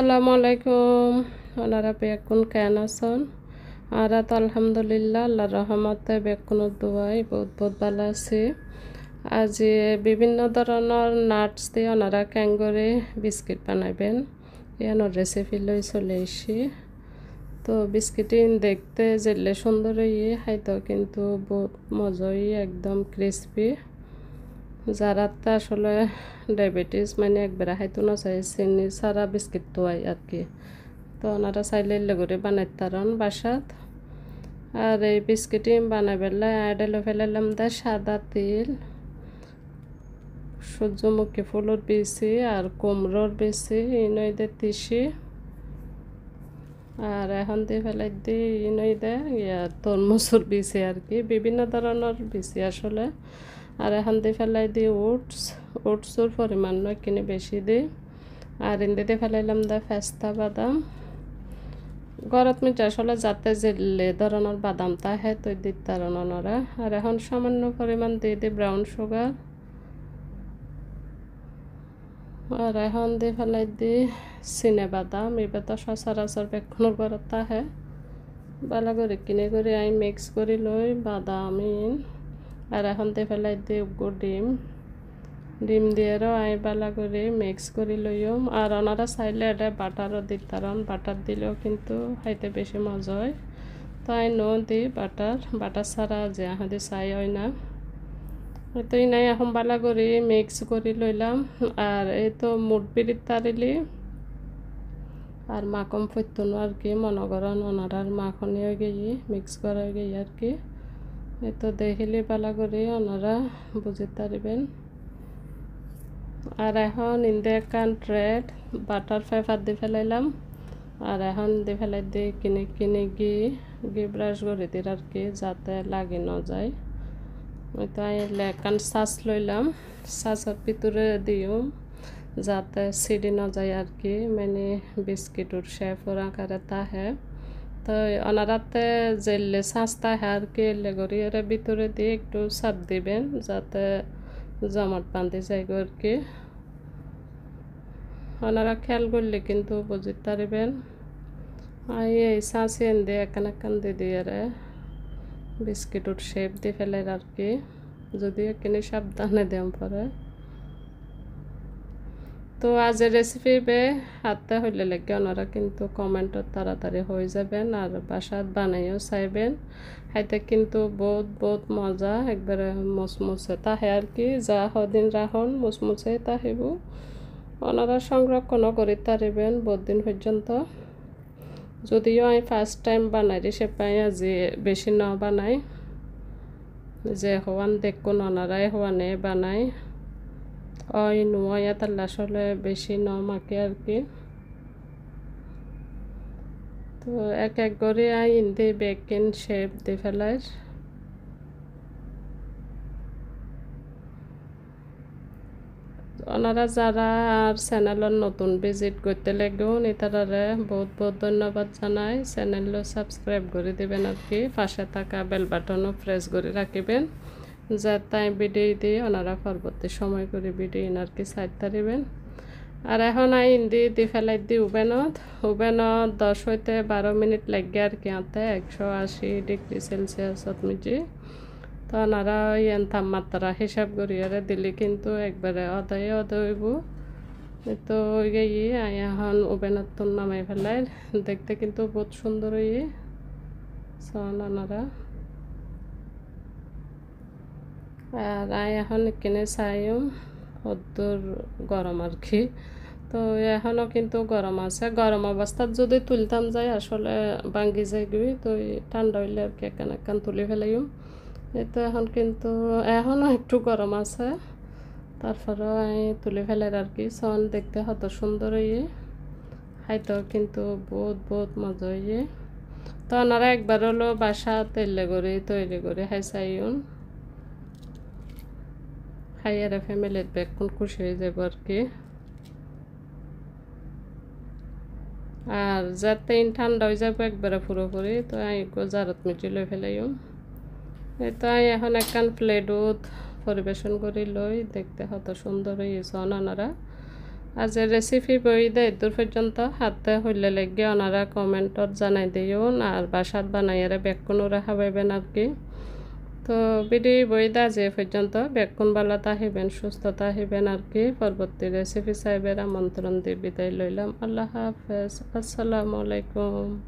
আসসালামু আলাইকুম। ওনারা বেকুন কেন আছেন? আর তো আলহামদুলিল্লাহ আল্লাহর রহমতে বেকুনের দোয়াই বহুত বহুত ভালো আছি। আজ বিভিন্ন ধরনের নাটস দিয়ে ওনারা ক্যাঙ্গরে বিস্কিট বানাবেন ইয়ানোর রেসিপি লই চলে এসি। তো বিস্কিট দেখতে যেলে সুন্দর খাইতো কিন্তু বহুত মজাই একদম ক্রিসপি। যারা আসলে ডায়াবেটিস মানে একবারে খাইতো না চাই চিনি সারা বিস্কিট তো আর কি, তো ওনারা চাইলে করে বানাইতে পারেন বাসাত। আর এই বিস্কিট বানাই বেলা আইডেলো ফেলাইলাম দা সাদা তেল, সূর্যমুখী ফুলের বেশি আর কুমড়োর বেশি ইনই দে তিসি, আর এখন দিয়ে ফেলাই দিই ইনই দে তরমুজের বেশি আর কি, বিভিন্ন ধরনের বেশি আসলে। আর এখন দিয়ে ফেলাই দিই ওটসর পরিমাণ নয় কিনে বেশি দিই। আর ইন্দিতে ফেলাইলাম দা পেস্তা বাদাম, গরত মিঠা আসলে যাতে জেলে ধরনের বাদাম তাহে তো দিতে ওনারা। আর এখন সামান্য পরিমাণ দিয়ে দিই ব্রাউন সুগার। আর এখন দিয়ে ফেলাই দিই চিনে বাদাম, এবার তো সচরাচর বেক্ষণের গরত তাহে ভালো করে কিনে করে আমি মিক্স করে লই বাদাম ইন। আর এখন দিয়ে ফেলাই দিই ডিম দিয়েও আমি ভালো করে মিক্স করে লইম। আর ওনারা চাইলে এটা বাটারও দিতারন, বাটার দিলেও কিন্তু খাইতে বেশি মজা হয়। তাই দিই বাটার ছাড়া যে আহাদি চাই হয় না। তো নাই এখন ভালো করে মিক্স করে লইলাম। আর এই তো মুঠ বিড়ির তারিলি আর মাখন ফৈতনো আর কি, মনে করেন ওনারার মাখনি হয়ে গিয়ে মিক্স করা হয়ে গিয়ে আর কি। এই তো দেখিলে ভালো করে ওনারা বুঝতে পারবেন। আর এখন ইন্দে ট্রেড বাটার পেপার দিয়ে ফেলাইলাম। আর এখন দিয়ে ফেলাই দিয়ে কিনে ঘি ব্রাশ করে দিই আর কি, যাতে লাগে না যায়। ওই তো একান সাস লইলাম, সাসের ভিতরে দিও যাতে ছিঁড়ি না যায় আর কি, মানে বিস্কিটের শেপর আকারে তাহে। তো ওনারাতে জেললে সাস তাহে আর কি, এলে করি এর ভিতরে দিয়ে একটু চাপ দিবেন যাতে জমাট বাঁধে যায় আর কি। ওনারা খেয়াল করলে কিন্তু বুঝতে পারবেন। এই সাঁচি দিয়ে একান দিয়ে বিস্কিটের শেপ দিয়ে ফেলে আর কি, যদি এখানে সাবধানে দেম পরে। তো আজের রেসিপি হাতে হইলে লাগে ওনারা কিন্তু কমেন্টত তাড়াতাড়ি হয়ে যাবেন আর বাসাত বানাইও চাইবেন। খাইতে কিন্তু বহুত মজা, একবারে মুচমুচে তাহে আর কি, যা হদিন রাখুন মুচমুচে তাহিব। ওনারা সংরক্ষণও করে তারিবেন বহুত দিন পর্যন্ত। যদিও আমি ফার্স্ট টাইম বানাই সে পাই আজি বেশি ন বানাই, যে হওয়ান দেখুন ওনারাই হওয়ানে বানাই ওই নোয়া তাহলে আসলে বেশি ন মাকে আর কি। তো এক করে আই ইন্দি বেকিং শেপ দিয়ে ফেলাই। ওনারা যারা আর চ্যানেলের নতুন ভিজিট করতে লাগবেন এটারে বহুত ধন্যবাদ জানাই। চ্যানেলও সাবস্ক্রাইব করে দেবেন আর কি, পাশে থাকা বেল বাটনও প্রেস করে রাখবেন যাতে ভিডিও দিয়ে ওনারা পরবর্তী সময় করে ভিডিও আর কি সাইড তারিবেন। আর এখন ইন্দি দি ফেলাই দি ওভেনত 10 হইতে 12 মিনিট লাগে আর কি, আনতে 180 ডিগ্রি সেলসিয়াসত মিজি। তো ওনারা ইয়ান তাপমাত্রা হিসাব করিয়ে দিলে কিন্তু একবারে অদয়ব। তো এখন ওভেনত নামাই ফেলাই, দেখতে কিন্তু বহুত সুন্দর ওনারা। আর এখন এখানে চাইও অদ্দুর গরম আর কি। তো এখনও কিন্তু গরম আছে, গরম অবস্থাত যদি তুলতাম যায় আসলে ভাঙ্গি যায় গিয়ে, তো ঠান্ডা হইলে আর কি একান তুলি ফেলাইও। এই তো এখন কিন্তু এখনও একটু গরম আছে, তারপরেও আমি তুলে ফেলার আর কি। সন দেখতে হত সুন্দর খাইতেও কিন্তু বহুত মজা তো ওনারা একবার হলো বাসা তৈরি করে খাইছাইন, খাইয়ারে ফ্যামিলির বেক্ষণ খুশি হয়ে যাব আর কি। আর যাতে ঠান্ডা হয়ে যাবো একবারে পুরোপুরি, তো আমি জারত মিটি লই ফেলাইও। এই তো আমি এখন একখান প্লেটত পরিবেশন করে লই, দেখতে কত সুন্দর হয়েছে ওনারা। আজ রেসিপি বই দেয় দূর পর্যন্ত হাতে হইলে লেগে ওনারা কমেন্টত জানাই দিও আর বাসাত বানাইয়ারে বেক্ষণ ওরা খাবাইবেন আর কি। তো ভিডিও বই দা যে পর্যন্ত বেক্ষণ বালা তাহিবেন সুস্থ তাহিবেন আর কি। পরবর্তী রেসিপি চাইবের আমন্ত্রণ দিয়ে বিদায় লইলাম। আল্লাহ হাফেজ, আসসালামু আলাইকুম।